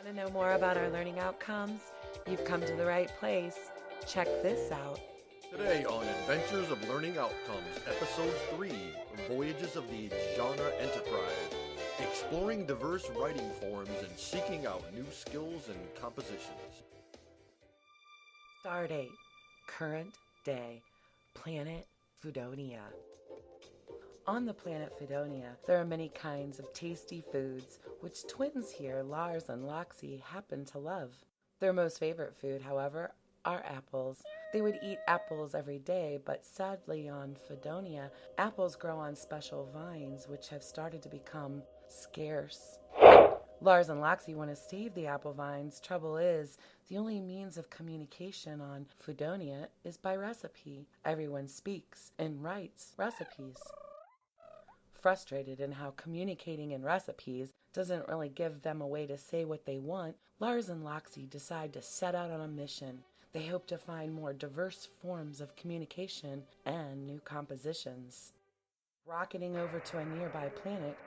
Want to know more about our learning outcomes? You've come to the right place. Check this out. Today on Adventures of Learning Outcomes, Episode 3, Voyages of the Genre Enterprise, exploring diverse writing forms and seeking out new skills and compositions. Stardate, current day, planet Fudonia. On the planet Fudonia, there are many kinds of tasty foods, which twins here, Larz and Loxie, happen to love. Their most favorite food, however, are apples. They would eat apples every day, but sadly on Fudonia, apples grow on special vines, which have started to become scarce. Larz and Loxie want to save the apple vines. Trouble is, the only means of communication on Fudonia is by recipe. Everyone speaks and writes recipes. Frustrated in how communicating in recipes doesn't really give them a way to say what they want, Larz and Loxie decide to set out on a mission. They hope to find more diverse forms of communication and new compositions. Rocketing over to a nearby planet,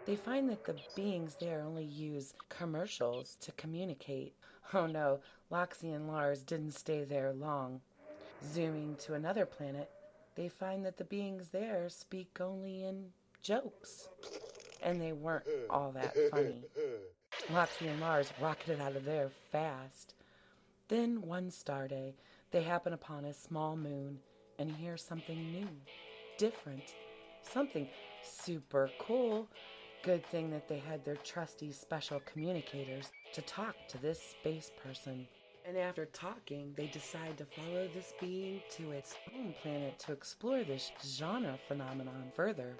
they find that the beings there only use commercials to communicate. Oh no, Loxie and Larz didn't stay there long. Zooming to another planet, they find that the beings there speak only in jokes, and they weren't all that funny. Loxie and Larz rocketed out of there fast. Then one star day, they happen upon a small moon and hear something new, different, something super cool. Good thing that they had their trusty special communicators to talk to this space person. And after talking, they decide to follow this being to its home planet to explore this genre phenomenon further.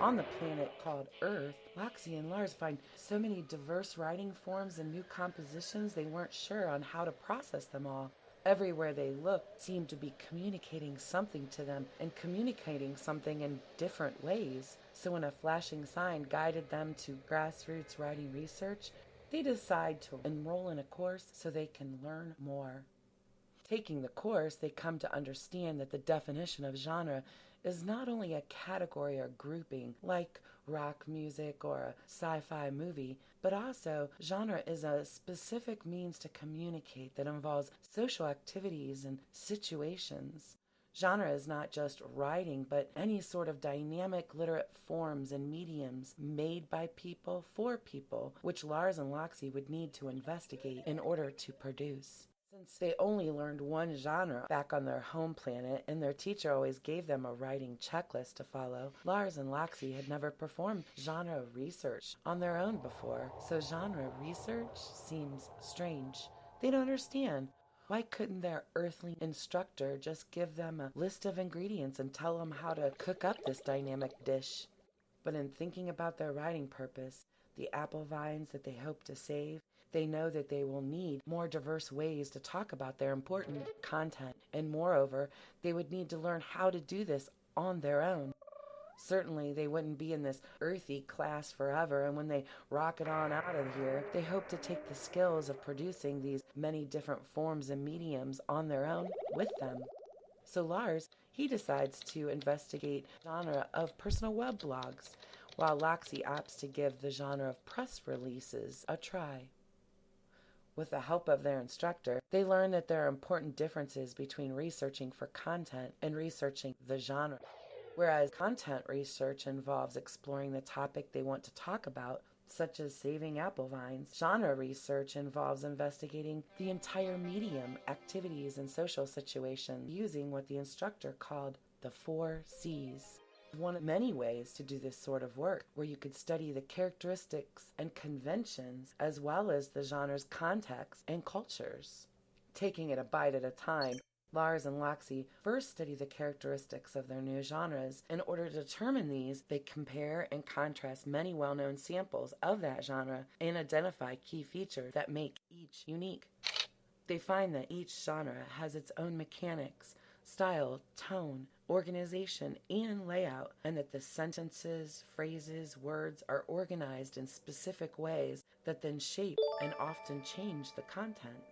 On the planet called Earth, Loxie and Larz find so many diverse writing forms and new compositions they weren't sure on how to process them all. Everywhere they looked seemed to be communicating something to them and communicating something in different ways. So when a flashing sign guided them to grassroots writing research, they decide to enroll in a course so they can learn more. Taking the course, they come to understand that the definition of genre is not only a category or grouping like rock music or a sci-fi movie, but also genre is a specific means to communicate that involves social activities and situations. Genre is not just writing, but any sort of dynamic literate forms and mediums made by people for people, which Larz and Loxie would need to investigate in order to produce. Since they only learned one genre back on their home planet and their teacher always gave them a writing checklist to follow, Larz and Loxie had never performed genre research on their own before, so genre research seems strange. They don't understand. Why couldn't their earthly instructor just give them a list of ingredients and tell them how to cook up this dynamic dish? But in thinking about their writing purpose, the apple vines that they hope to save, they know that they will need more diverse ways to talk about their important content, and moreover, they would need to learn how to do this on their own. Certainly, they wouldn't be in this earthy class forever, and when they rocket on out of here, they hope to take the skills of producing these many different forms and mediums on their own with them. So Larz, he decides to investigate the genre of personal web blogs, while Loxie opts to give the genre of press releases a try. With the help of their instructor, they learn that there are important differences between researching for content and researching the genre. Whereas content research involves exploring the topic they want to talk about, such as saving apple vines, genre research involves investigating the entire medium, activities, and social situations using what the instructor called the 4Cs. One of many ways to do this sort of work, where you could study the characteristics and conventions as well as the genre's context and cultures. Taking it a bite at a time, Larz and Loxie first study the characteristics of their new genres. In order to determine these, they compare and contrast many well-known samples of that genre and identify key features that make each unique. They find that each genre has its own mechanics, style, tone, organization, and layout, and that the sentences, phrases, words are organized in specific ways that then shape and often change the content.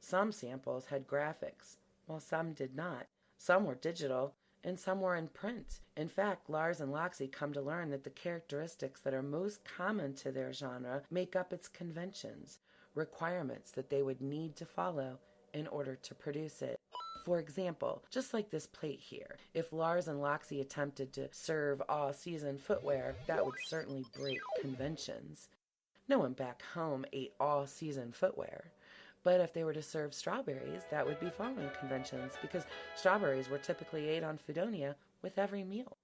Some samples had graphics, while some did not. Some were digital, and some were in print. In fact, Larz and Loxie come to learn that the characteristics that are most common to their genre make up its conventions, requirements that they would need to follow in order to produce it. For example, just like this plate here, if Larz and Loxie attempted to serve all-season footwear, that would certainly break conventions. No one back home ate all-season footwear. But if they were to serve strawberries, that would be following conventions, because strawberries were typically ate on Fudonia with every meal.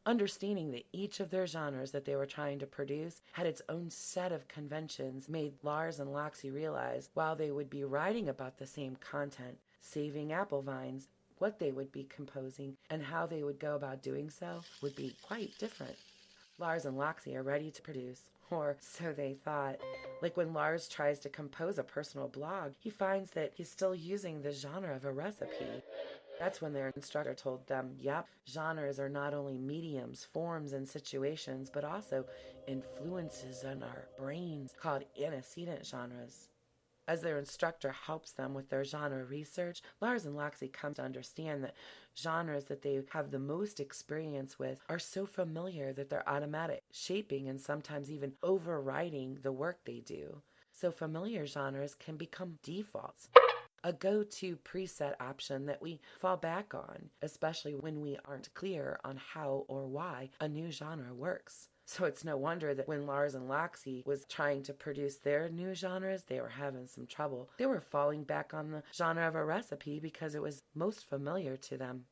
Understanding that each of their genres that they were trying to produce had its own set of conventions made Larz and Loxie realize, while they would be writing about the same content, saving apple vines, what they would be composing and how they would go about doing so would be quite different. Larz and Loxie are ready to produce, or so they thought. Like when Larz tries to compose a personal blog, he finds that he's still using the genre of a recipe. That's when their instructor told them, yep, genres are not only mediums, forms, and situations, but also influences on our brains called antecedent genres. As their instructor helps them with their genre research, Larz and Loxie come to understand that genres that they have the most experience with are so familiar that they're automatic, shaping and sometimes even overriding the work they do. So familiar genres can become defaults, a go-to preset option that we fall back on, especially when we aren't clear on how or why a new genre works. So it's no wonder that when Larz and Loxie was trying to produce their new genres, they were having some trouble. They were falling back on the genre of a recipe because it was most familiar to them.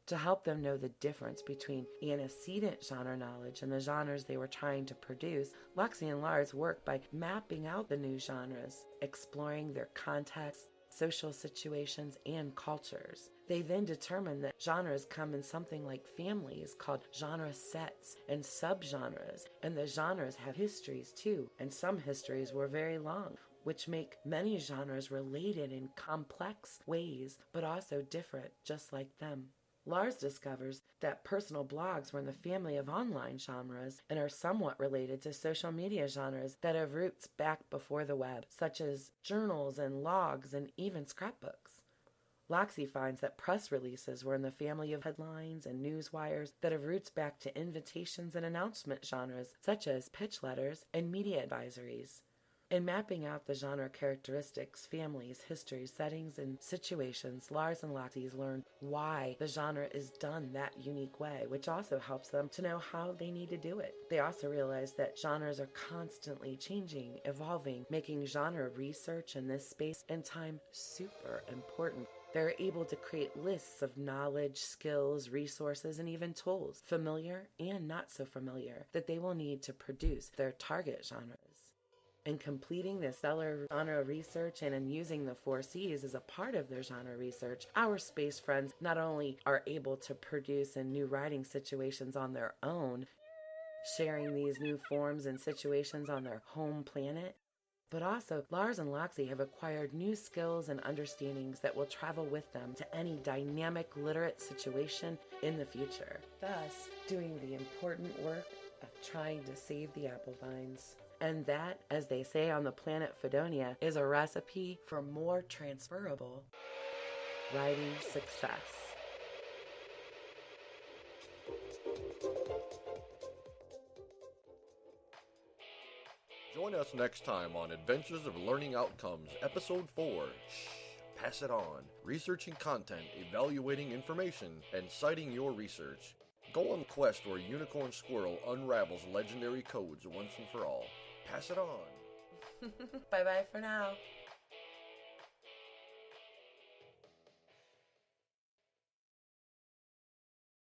To help them know the difference between antecedent genre knowledge and the genres they were trying to produce, Loxie and Larz worked by mapping out the new genres, exploring their contexts, social situations, and cultures. They then determined that genres come in something like families called genre sets and subgenres, and the genres have histories too, and some histories were very long, which make many genres related in complex ways, but also different, just like them. Larz discovers that personal blogs were in the family of online genres and are somewhat related to social media genres that have roots back before the web, such as journals and logs and even scrapbooks. Loxie finds that press releases were in the family of headlines and news wires that have roots back to invitations and announcement genres, such as pitch letters and media advisories. In mapping out the genre characteristics, families, histories, settings, and situations, Larz and Loxie learn why the genre is done that unique way, which also helps them to know how they need to do it. They also realize that genres are constantly changing, evolving, making genre research in this space and time super important. They're able to create lists of knowledge, skills, resources, and even tools, familiar and not so familiar, that they will need to produce their target genres. In completing this stellar genre research and in using the 4Cs as a part of their genre research, our space friends not only are able to produce in new writing situations on their own, sharing these new forms and situations on their home planet, but also Larz and Loxie have acquired new skills and understandings that will travel with them to any dynamic literate situation in the future, thus doing the important work of trying to save the apple vines. And that, as they say on the planet Fudonia, is a recipe for more transferable writing success. Join us next time on Adventures of Learning Outcomes, Episode 4, Pass It On, researching content, evaluating information, and citing your research. Go on the quest where Unicorn Squirrel unravels legendary codes once and for all. Pass it on. Bye-bye for now.